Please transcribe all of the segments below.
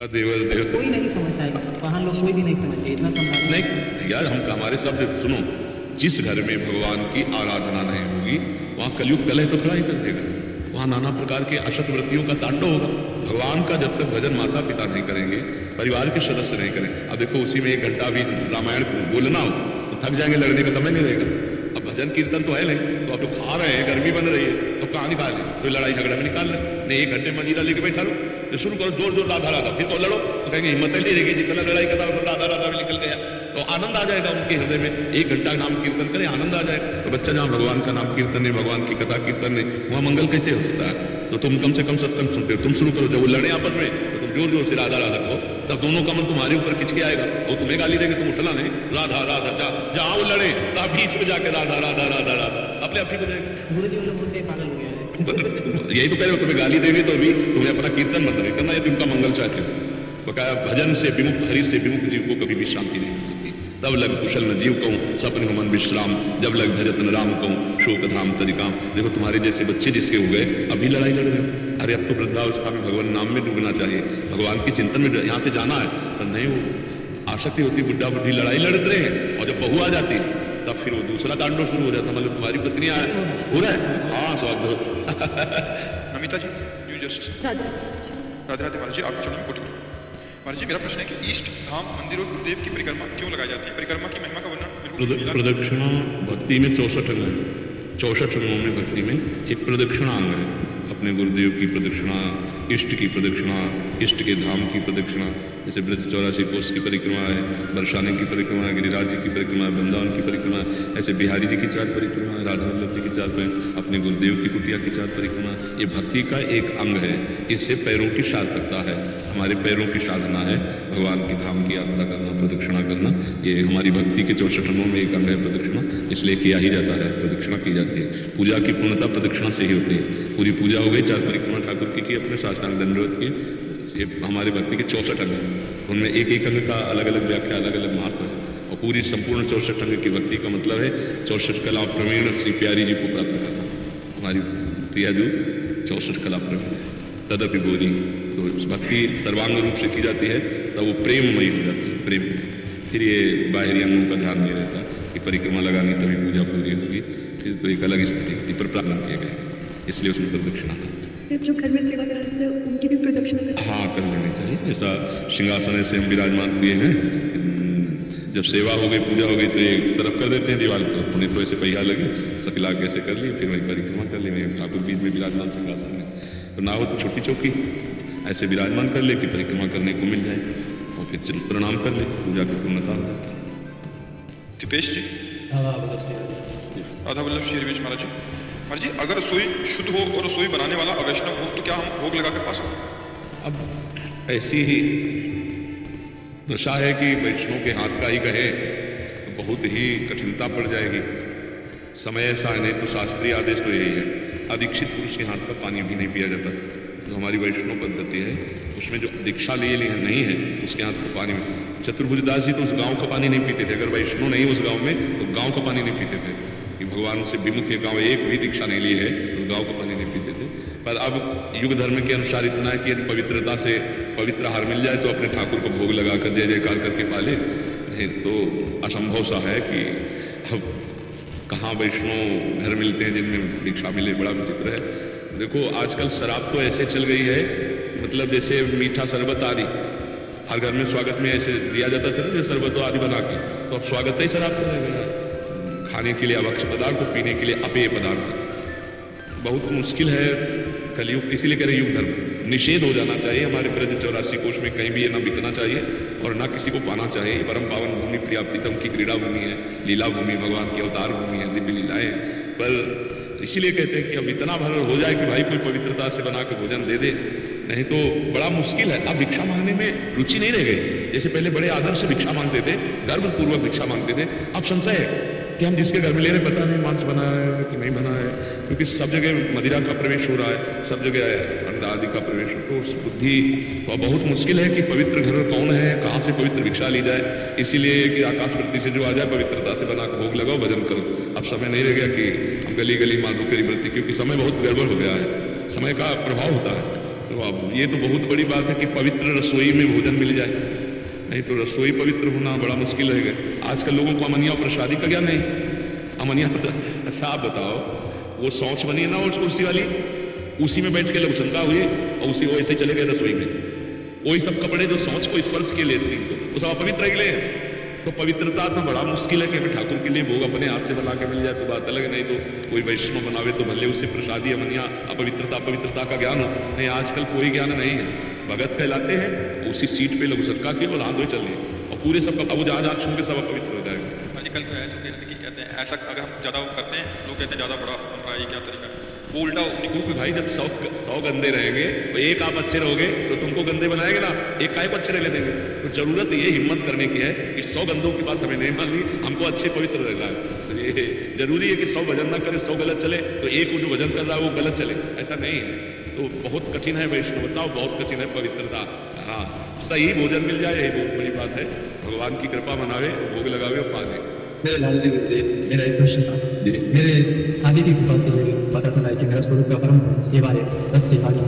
देवर देव कोई नहीं समझता है, वहाँ लोग कोई भी नहीं समझते, इतना समझा नहीं यार, हम हमारे शब्द सुनो। जिस घर में भगवान की आराधना नहीं होगी वहाँ कलयुग कलह तो खड़ा ही कर देगा। वहाँ नाना प्रकार के अशत वृत्तियों का तांडव होगा। भगवान का जब तक भजन माता पिता नहीं करेंगे, परिवार के सदस्य नहीं करें। अब देखो उसी में 1 घंटा भी रामायण बोलना हो तो थक जाएंगे, लड़ने का समय नहीं रहेगा। अब भजन कीर्तन तो है नहीं, तो अब तो खा रहे हैं, गर्मी बन रही है, तो कहाँ निकाल लें? तो लड़ाई झगड़ा में निकाल लें। नहीं 1 घंटे मजीरा लेके बैठा लो, तो शुरू करो जोर जोर राधा राधा, फिर तो लड़ो, तो कहेंगे हिम्मत नहीं रहेगी, जितना लड़ाई करता है राधा राधा में निकल गया, तो आनंद आ जाएगा उनके हृदय में। 1 घंटा नाम कीर्तन करें, आनंद आ जाएगा। तो बच्चा जहाँ भगवान का नाम कीर्तन नहीं, भगवान की कथा कीर्तन नहीं, वहाँ मंगल कैसे हो सकता है? तो तुम कम से कम सत्संग सुनते हो, तुम शुरू करो। जब वो लड़े आपस में तो तुम जोर जोर से राधा राधा कहो, तब दोनों का मन तुम्हारे ऊपर खिंच के आएगा। वो तुम्हें गाली देंगे, तुम उठना नहीं, राधा राधा जहाँ वो लड़े तो बीच में जाके राधा राधा राधा राधा, अपने आप ठीक हो जाएगा। गुरु जी लोग बोलते हैं पागल हो गया है। यही तो कह रहे हो, तुम्हें गाली देंगे तो भी तुम्हें अपना कीर्तन मत नहीं करना, यदि उनका मंगल चाहते हो। बकाया भजन से विमुख, हरि से विमुख जीव को कभी भी शांति नहीं मिल सकती। तब लग कुशल न जीव कहूँ, सपन हो मन विश्राम, जब लग भजत न राम कहूँ, शोक धाम तरिकाम। देखो तुम्हारे जैसे बच्चे जिसके हो गए, अभी लड़ाई लड़ रहे हो। अरे अब तो वृद्धावस्था में भगवान नाम में डूबना चाहिए, भगवान के चिंतन में यहाँ से जाना है। पर नहीं, वो आसक्ति होती, बुढ़ा बुढ़ी लड़ाई लड़ते रहे हैं, और जब बहू आ जाती है तब फिर वो दूसरा तांडव शुरू हो जाता। मतलब तुम्हारी पत्नी हो रहा है, हाँ तो अब नमिता जी यू जस्ट राधे राधे महाराज जी, आपके चरणों में कोटि महाराज जी। मेरा प्रश्न है कि ईष्ट धाम मंदिर और गुरुदेव की परिक्रमा क्यों लगाई जाती है? परिक्रमा की महिमा का वर्णन मेरे को मिला। प्रदक्षिणा भक्ति में 64 अंग है। 64 अंगों में भक्ति में एक प्रदक्षिणा अंग है। अपने गुरुदेव की प्रदक्षिणा, इष्ट की प्रदक्षिणा, इष्ट के धाम की प्रदक्षिणा, जैसे ब्रज 84 कोष की परिक्रमा है, बरसाने की परिक्रमा है, गिरिराज जी की परिक्रमा है, वृंदावन की परिक्रमा है, ऐसे बिहारी जी की 4 परिक्रमा है, राधा वल्लभ जी की 4 परिक्रमा, अपने गुरुदेव की कुटिया की 4 परिक्रमा। ये भक्ति का एक अंग है। इससे पैरों की सार्थकता है, हमारे पैरों की साधना है, भगवान की धाम की यात्रा करना, प्रदक्षिणा करना। ये हमारी भक्ति के 64 अंगों में एक अंग है प्रदक्षिणा, इसलिए किया ही जाता है, प्रदक्षिणा की जाती है। पूजा की पूर्णता प्रदक्षिणा से ही होती है। पूरी पूजा हो गई, 4 परिक्रमा ठाकुर की अपने साष्टांग दंडवत की। ये हमारे भक्ति के 64 अंग हैं, उनमें एक एक अंग का अलग अलग व्याख्या, अलग अलग महत्व है। और पूरी संपूर्ण 64 अंग की भक्ति का मतलब है 64 कला प्रवीण श्री प्यारी जी को प्राप्त करना। हमारी प्रिया जो 64 कला प्रवीण तदपि बोली, तो भक्ति सर्वांग रूप से की जाती है, तब वो प्रेममयी हो जाती है, प्रेम। फिर ये बाहरी अंगों का ध्यान नहीं रहता कि परिक्रमा लगानी तभी पूजा पूरी होगी, फिर तो एक अलग स्थिति पर प्रार्थना किए गए, इसलिए उसमें प्रदक्षिणा है। जो घर में सेवा कराते हैं उनकी भी प्रदक्षिणा करते हैं? हाँ, कर लेनी चाहिए। ऐसा सिंहासन ऐसे हम विराजमान किए हैं, जब सेवा हो गई, पूजा हो गई तो एक तरफ कर देते हैं दीवार को, उन्हें तो ऐसे पहिया लगे, सकला के ऐसे कर लिए, फिर वही परिक्रमा कर ली। ठाकुर बीच में विराजमान सिंहासन में, तो ना हो तो छोटी चौकी ऐसे विराजमान कर ले कि परिक्रमा करने को मिल जाए, और फिर प्रणाम कर ले, पूजा की पूर्णता हो जाती है। दीपेश जी, राधा वल्लभ श्री रमेश महाराज जी। महाराज जी, अगर रसोई शुद्ध हो और रसोई बनाने वाला अवैष्णव हो तो क्या हम भोग लगा कर पा सकते हैं? अब ऐसी ही दशा है कि वैष्णव के हाथ का ही कहे तो बहुत ही कठिनता पड़ जाएगी। समय ऐसा है, नहीं तो शास्त्रीय आदेश तो यही है, अदीक्षित पुरुष के हाथ का पानी भी नहीं पिया जाता। जो हमारी वैष्णव पद्धति है उसमें जो दीक्षा लिए नहीं है उसके हाथ का पानी। चतुर्भुज दास जी तो उस गांव का पानी नहीं पीते थे। अगर वैष्णव नहीं उस गांव में तो गांव का पानी नहीं पीते थे, कि भगवान से विमुख ये गांव एक भी दीक्षा नहीं ली है तो गांव का पानी नहीं पीते थे। पर अब युग धर्म के अनुसार इतना है कि यदि पवित्रता से पवित्र आहार मिल जाए तो अपने ठाकुर को भोग लगाकर जय जयकार करके पाले, नहीं तो असंभव सा है कि अब कहाँ वैष्णव घर मिलते हैं जिनमें दीक्षा मिले। बड़ा विचित्र है। देखो आजकल शराब तो ऐसे चल गई है, मतलब जैसे मीठा शरबत आदि हर घर में स्वागत में ऐसे दिया जाता था ना, जैसे शरबत आदि बना के, तो अब स्वागत ही शराब कर रहे हैं। खाने के लिए अभक्ष पदार्थ, पीने के लिए अपेय पदार्थ। बहुत मुश्किल है कलयुग, इसीलिए कह रहे युग धर्म निषेध हो जाना चाहिए। हमारे ब्रज 84 कोष में कहीं भी ये ना बिकना चाहिए और ना किसी को पाना चाहिए। परम पावन भूमि, प्रियाप्तितम की क्रीड़ा भूमि है, लीला भूमि, भगवान की अवतार भूमि है, दिव्य लीलाएं। पर इसीलिए कहते हैं कि अब इतना भर हो जाए कि भाई कोई पवित्रता से बना के भोजन दे दे, नहीं तो बड़ा मुश्किल है। अब भिक्षा मांगने में रुचि नहीं रह गई। जैसे पहले बड़े आदर से भिक्षा मांगते थे, गर्वपूर्वक भिक्षा मांगते थे, अब संशय है कि हम जिसके घर में ले रहे पता नहीं मांस बना है कि नहीं बना है, क्योंकि सब जगह मदिरा का प्रवेश हो रहा है, सब जगह अंडा आदि का प्रवेश। तो उस बुद्धि तो बहुत मुश्किल है कि पवित्र घर कौन है, कहाँ से पवित्र भिक्षा ली जाए। इसीलिए कि आकाश वृत्ति से जो आ जाए पवित्रता से बना के भोग लगाओ, भजन करो। अब समय नहीं रह गया कि हम गली गली माधु करी वृत्ति, क्योंकि समय बहुत गड़बड़ हो गया है, समय का प्रभाव होता है। तो अब ये तो बहुत बड़ी बात है कि पवित्र रसोई में भोजन मिल जाए, नहीं तो रसोई पवित्र होना बड़ा मुश्किल है। आजकल लोगों को अमनिया और प्रसादी का ज्ञान नहीं, अमनिया। अच्छा आप बताओ, वो शौच बनी है ना उस कुर्सी वाली, उसी में बैठ के लोग शंका हुए और उसी वो ऐसे चले गए रसोई में। वही सब कपड़े जो शौच को स्पर्श के लिए थे वो सब अपवित्र निकले हैं। तो पवित्रता तो बड़ा मुश्किल है कि हमें ठाकुर के लिए भोग अपने हाथ से बना के मिल जाए तो बात अलग है, नहीं तो कोई वैष्णव बनावे तो भले उसे प्रसादी अमनिया अपवित्रता का ज्ञान हो। नहीं, आजकल कोई ज्ञान नहीं है। भगत कहलाते हैं, उसी सीट पे लोग शंका किए और हाथ धोए चल रहे और पूरे सब वो जहाँ जहाँ छू के सब अपवित्र हो जाएगा। कल को है तो कहते हैं ऐसा अगर हम ज़्यादा करते हैं, लोग कहते हैं ज़्यादा बड़ा बन रहा है, ये क्या तरीका है? वो उल्टा क्योंकि भाई जब 100 गंदे रहेंगे तो एक आप अच्छे रहोगे तो तुमको गंदे बनाएंगे ना, एक काय को अच्छे रहने देंगे। तो जरूरत ये हिम्मत करने की है कि 100 गंदों की बात हमें नहीं माननी, हमको अच्छे पवित्र रहना है। तो ये जरूरी है कि 100 भजन ना करे, 100 गलत चले तो एक जो भजन कर रहा है वो गलत चले, ऐसा नहीं है। तो बहुत कठिन है वैष्णवता, बहुत कठिन है पवित्रता। हाँ, सही भोजन मिल जाए यही बहुत बड़ी बात है। भगवान की कृपा मनावे, भोग लगावे और पावे। मेरे लाडले गुरुदेव, मेरा एक प्रश्न था। मेरे आदि की कृपा से पता चला है कि मेरा स्वरूप का परम सेवा है, बस सेवा ही,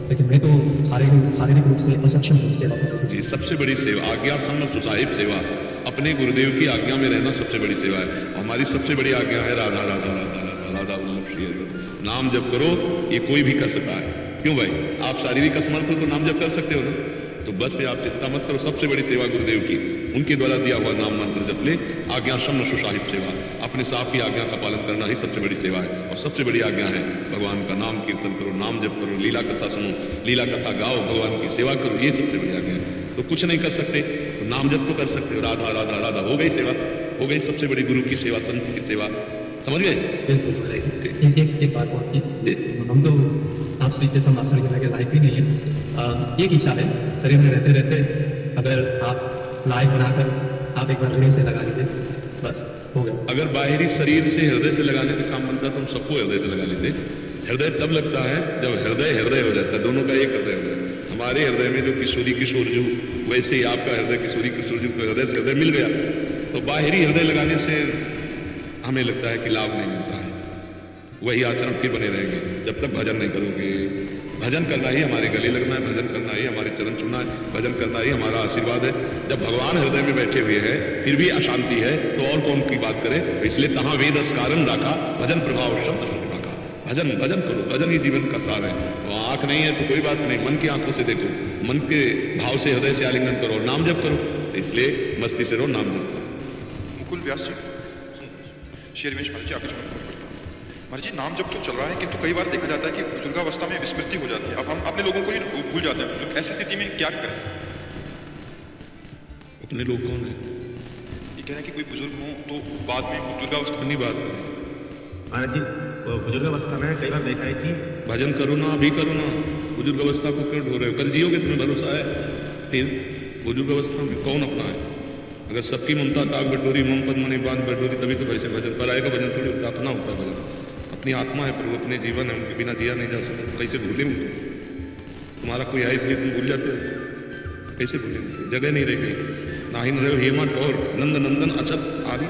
लेकिन मैं तो शारीरिक रूप से असक्षम हूँ सेवा करने जी। सबसे बड़ी सेवा आज्ञा सम्म सुसाहिब सेवा, अपने गुरुदेव की आज्ञा में रहना सबसे बड़ी सेवा है। हमारी सबसे बड़ी आज्ञा है राधा राधा राधा राधा राधा वल्लभ श्री हरि। नाम जप करो, ये कोई भी कर सकता है। क्यों भाई, आप शारीरिक असमर्थ हो तो नाम जप कर सकते हो ना, तो बस पे आप चिंता मत करो। सबसे बड़ी सेवा गुरुदेव की, उनके द्वारा दिया हुआ नाम मंत्र जप ले। आज्ञा सम्म सुसाहिब सेवा, अपने साहब की आज्ञा का पालन करना ही सबसे बड़ी सेवा है। और सबसे बड़ी आज्ञा है भगवान का नाम कीर्तन करो, नाम जप करो, लीला कथा सुनो, लीला कथा गाओ, भगवान की सेवा करो, ये सबसे बड़ी आज्ञा है। तो कुछ नहीं कर सकते तो नाम जप तो कर सकते हो, राधा राधा राधा, हो गई सेवा, हो गई सबसे बड़ी गुरु की सेवा, संत की सेवा। समझ गए? एक बात और थी, हम तो आप श्री से समाचार के लगे लायक भी नहीं है। एक इच्छा है, शरीर में रहते रहते अगर आप लायक बनाकर आप एक बार हृदय से लगा लीजिए, बस हो गया। अगर बाहरी शरीर से हृदय से लगाने का काम बनता तो हम सबको हृदय से लगा लेते। हृदय तब लगता है जब हृदय हो जाता है, दोनों का एक हृदय हो जाता है। हमारे हृदय में जो किशोरी किशोर जो, वैसे ही आपका हृदय किशोरी किशोर जो, तो हृदय से हृदय मिल गया। तो बाहरी हृदय लगाने से हमें लगता है कि लाभ नहीं मिलता है, वही आचरण फिर बने रहेंगे जब तक भजन नहीं करोगे। भजन करना ही हमारे गले लगना है, भजन करना ही हमारे चरण छूना है, भजन करना ही हमारा आशीर्वाद है। जब भगवान हृदय में बैठे हुए हैं फिर भी अशांति है तो और कौन की बात करे। इसलिए तहाँ वेद स्कारन राखा, भजन प्रभाव शब्द सुन राखा। भजन भजन करो, भजन ही जीवन का सार है। तो आंख नहीं है तो कोई बात नहीं, मन की आंखों से देखो, मन के भाव से हृदय से आलिंगन करो, नाम जप करो। इसलिए मस्ती से रहो, नाम जप करो। मुकुल व्यास जी, शेरवेश महाराज जी, आपके चरणों में महाराज जी, नाम जब तो चल रहा है किंतु कई बार देखा जाता है कि बुजुर्गावस्था में विस्मृति हो जाती है। अब हम अपने लोगों को ही भूल जाते हैं बुजुर्ग, ऐसी स्थिति में क्या करें? अपने लोग कौन है? ये कह रहे हैं कि कोई बुजुर्ग हो तो बाद में बुजुर्गावस्था अपनी बात करें महाराज जी। बुजुर्गावस्था में कई बार देखा है कि भजन करो ना, अभी करो ना, बुजुर्ग अवस्था को क्यों ढो रहे हो? कल जियोगे, तुम्हें भरोसा है? फिर बुजुर्ग अवस्था में कौन अपना है? अगर सबकी ममता ताक बटोरी, मम पद मणि बांध बटोरी, तभी तो वैसे भजन पर आएगा। भजन थोड़ी होता, अपना होता भजन। अपनी आत्मा है प्रभु, अपने जीवन है, उनके बिना जिया नहीं जा सकता। कैसे भूले उनको? तुम्हारा कोई है इसलिए तुम भूल जाते हो, कैसे भूले? जगह नहीं रह गई। नाहिन रहे हेमंत और नंद नंदन अचत आदि,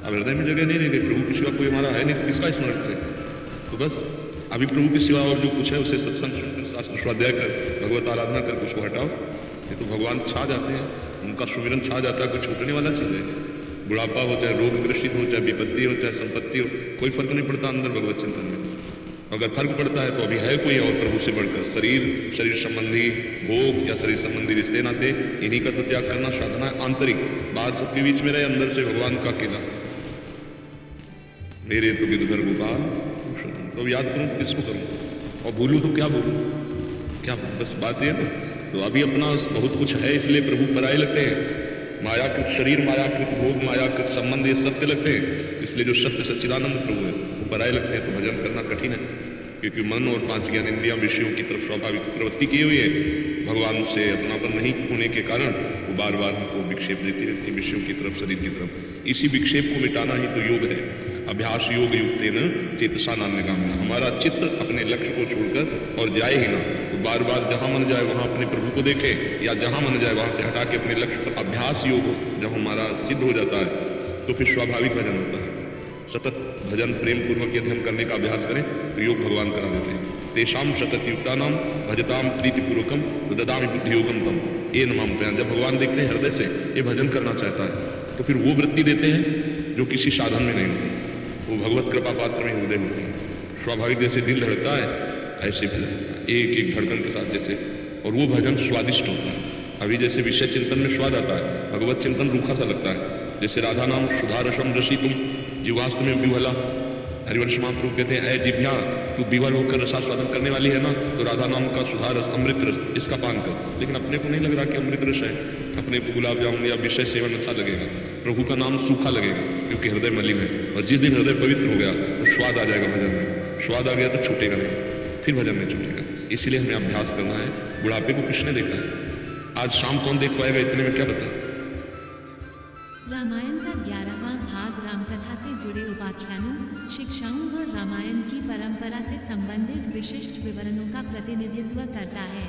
अब हृदय में जगह नहीं रह गई। प्रभु की सिवा कोई हमारा है नहीं तो किसका स्मरण करें? तो बस अभी प्रभु की सिवा और जो कुछ है उसे सत्संग सुनकर, शास्त्र स्वाध्याय कर, भगवत आराधना करके उसको हटाओ। ये तो भगवान छा जाते हैं, उनका सुमिरन छा जाता है। कुछ छूटने वाला चीज है? बुढ़ापा हो, चाहे रोग ग्रसित हो, चाहे विपत्ति हो, चाहे संपत्ति हो, कोई फर्क नहीं पड़ता अंदर भगवत चिंतन में। अगर फर्क पड़ता है तो अभी है कोई और प्रभु से बढ़कर। शरीर संबंधी भोग या शरीर संबंधी रिश्ते नाते, इन्हीं का तो त्याग करना साधना है। आंतरिक, बाहर सबके बीच में रहे, अंदर से भगवान का अकेला। मेरे तो गिरधर गोपाल, तो याद करूं तो किसको करूं, और भूलूं तो क्या भूलूं, क्या बस बात यह है। तो अभी अपना बहुत कुछ है इसलिए प्रभु पराये लगते हैं। मायाकृत शरीर, मायाकृत भोग, मायाकृत संबंध, ये सत्य लगते हैं। इसलिए जो सत्य सच्चिदानंद प्रभु है वो पराये लगते हैं। तो भजन करना कठिन है, क्योंकि मन और 5 ज्ञानेंद्रियां विषयों की तरफ स्वाभाविक प्रवृत्ति की हुई है। भगवान से अपनापन नहीं होने के कारण वो बार बार हमको विक्षेप देती रहती है विषयों की तरफ, शरीर की तरफ। इसी विक्षेप को मिटाना ही तो योग है। अभ्यास योग युक्तेन चेतसा नान्यगामिना। हमारा चित्त अपने लक्ष्य को छोड़कर और जाए ही ना, तो बार बार जहाँ मन जाए वहाँ अपने प्रभु को देखे, या जहाँ मन जाए वहाँ से हटा के अपने लक्ष्य पर अभ्यास योग जब हमारा सिद्ध हो जाता है तो फिर स्वाभाविक भजन होता है। सतत भजन प्रेम पूर्वक यदि हम करने का अभ्यास करें तो योग भगवान करा देते हैं। तेषाम शतयुक्तानां भजताम प्रीतिपूर्वकम ददामि बुद्धियोगम तम ये नमाम प्रयाण। जब भगवान देखते हैं हृदय से ये भजन करना चाहता है तो फिर वो वृत्ति देते हैं जो किसी साधन में नहीं होती, वो भगवत कृपा पात्र में हृदय होती है। स्वाभाविक जैसे दिल धड़कता है ऐसे भजन होता है, एक एक धड़कन के साथ जैसे, और वो भजन स्वादिष्ट होता है। अभी जैसे विषय चिंतन में स्वाद आता है, भगवत चिंतन रूखा सा लगता है। जैसे राधा नाम सुधारसम रसी तुम जीवास्त में विवला, हरिवंश महाप्रभु कहते हैं, ऐ जिभ्या तू विवल होकर रसास्वादन करने वाली है ना, तो राधा नाम का सुधारस अमृत रस इसका पान कर। लेकिन अपने को नहीं लग रहा कि अमृत रस है, अपने को गुलाब जामुन या विषय सेवन अच्छा लगेगा, प्रभु का नाम सूखा लगेगा क्योंकि हृदय मलिन है। और जिस दिन हृदय पवित्र हो गया तो स्वाद आ जाएगा भजन में, स्वाद आ गया तो छूटेगा नहीं, फिर भजन नहीं छूटेगा। इसलिए हमें अभ्यास करना है। बुढ़ापे को किसने देखा है? आज शाम कौन देख पाएगा, इतने में क्या पता। रामायण का 11वां भाग रामकथा से जुड़े उपाख्यानों, शिक्षाओं और रामायण की परंपरा से संबंधित विशिष्ट विवरणों का प्रतिनिधित्व करता है।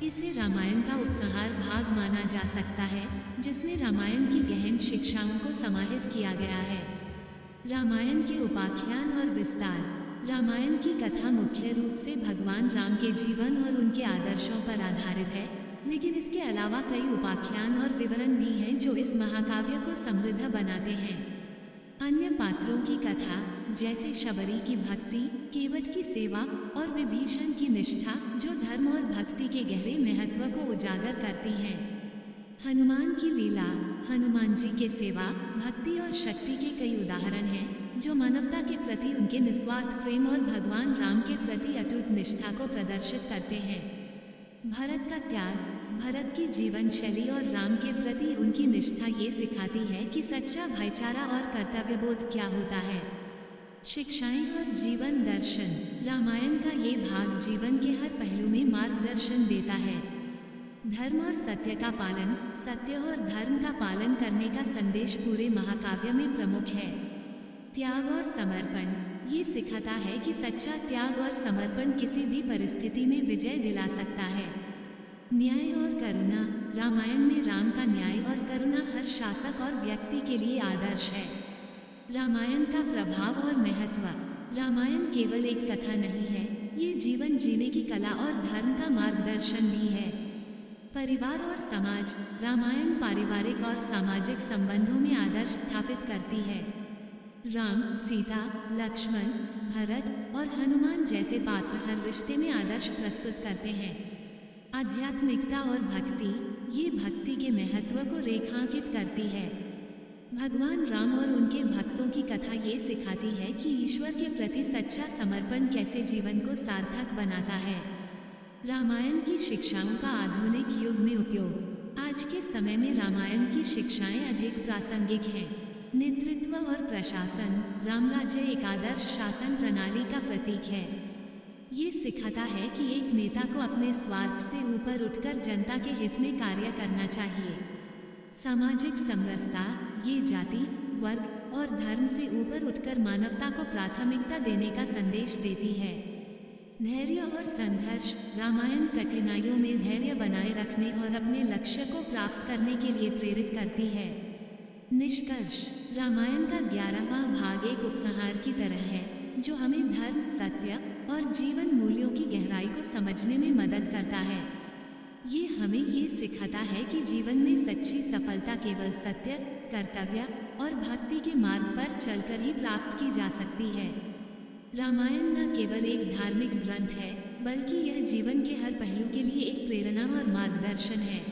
इसे रामायण का उपसंहार भाग माना जा सकता है, जिसमें रामायण की गहन शिक्षाओं को समाहित किया गया है। रामायण के उपाख्यान और विस्तार। रामायण की कथा मुख्य रूप से भगवान राम के जीवन और उनके आदर्शों पर आधारित है, लेकिन इसके अलावा कई उपाख्यान और विवरण भी हैं जो इस महाकाव्य को समृद्ध बनाते हैं। अन्य पात्रों की कथा जैसे शबरी की भक्ति, केवट की सेवा और विभीषण की निष्ठा जो धर्म और भक्ति के गहरे महत्व को उजागर करती हैं। हनुमान की लीला, हनुमान जी के सेवा, भक्ति और शक्ति के कई उदाहरण हैं जो मानवता के प्रति उनके निस्वार्थ प्रेम और भगवान राम के प्रति अटूट निष्ठा को प्रदर्शित करते हैं। भरत का त्याग, भरत की जीवन शैली और राम के प्रति उनकी निष्ठा ये सिखाती है कि सच्चा भाईचारा और कर्तव्यबोध क्या होता है। शिक्षाएं और जीवन दर्शन। रामायण का ये भाग जीवन के हर पहलू में मार्गदर्शन देता है। धर्म और सत्य का पालन, सत्य और धर्म का पालन करने का संदेश पूरे महाकाव्य में प्रमुख है। त्याग और समर्पण। ये सिखाता है कि सच्चा त्याग और समर्पण किसी भी परिस्थिति में विजय दिला सकता है। न्याय और करुणा। रामायण में राम का न्याय और करुणा हर शासक और व्यक्ति के लिए आदर्श है। रामायण का प्रभाव और महत्व। रामायण केवल एक कथा नहीं है, ये जीवन जीने की कला और धर्म का मार्गदर्शन भी है। परिवार और समाज। रामायण पारिवारिक और सामाजिक संबंधों में आदर्श स्थापित करती है। राम, सीता, लक्ष्मण, भरत और हनुमान जैसे पात्र हर रिश्ते में आदर्श प्रस्तुत करते हैं। आध्यात्मिकता और भक्ति। ये भक्ति के महत्व को रेखांकित करती है। भगवान राम और उनके भक्तों की कथा ये सिखाती है कि ईश्वर के प्रति सच्चा समर्पण कैसे जीवन को सार्थक बनाता है। रामायण की शिक्षाओं का आधुनिक युग में उपयोग। आज के समय में रामायण की शिक्षाएं अधिक प्रासंगिक हैं। नेतृत्व और प्रशासन। राम राज्य एक आदर्श शासन प्रणाली का प्रतीक है। ये सिखाता है कि एक नेता को अपने स्वार्थ से ऊपर उठकर जनता के हित में कार्य करना चाहिए। सामाजिक समरसता। ये जाति, वर्ग और धर्म से ऊपर उठकर मानवता को प्राथमिकता देने का संदेश देती है। धैर्य और संघर्ष। रामायण कठिनाइयों में धैर्य बनाए रखने और अपने लक्ष्य को प्राप्त करने के लिए प्रेरित करती है। निष्कर्ष। रामायण का 11वां भाग एक उपसंहार की तरह है जो हमें धर्म, सत्य और जीवन मूल्यों की गहराई को समझने में मदद करता है। ये हमें ये सिखाता है कि जीवन में सच्ची सफलता केवल सत्य, कर्तव्य और भक्ति के मार्ग पर चलकर ही प्राप्त की जा सकती है। रामायण न केवल एक धार्मिक ग्रंथ है, बल्कि यह जीवन के हर पहलू के लिए एक प्रेरणा और मार्गदर्शन है।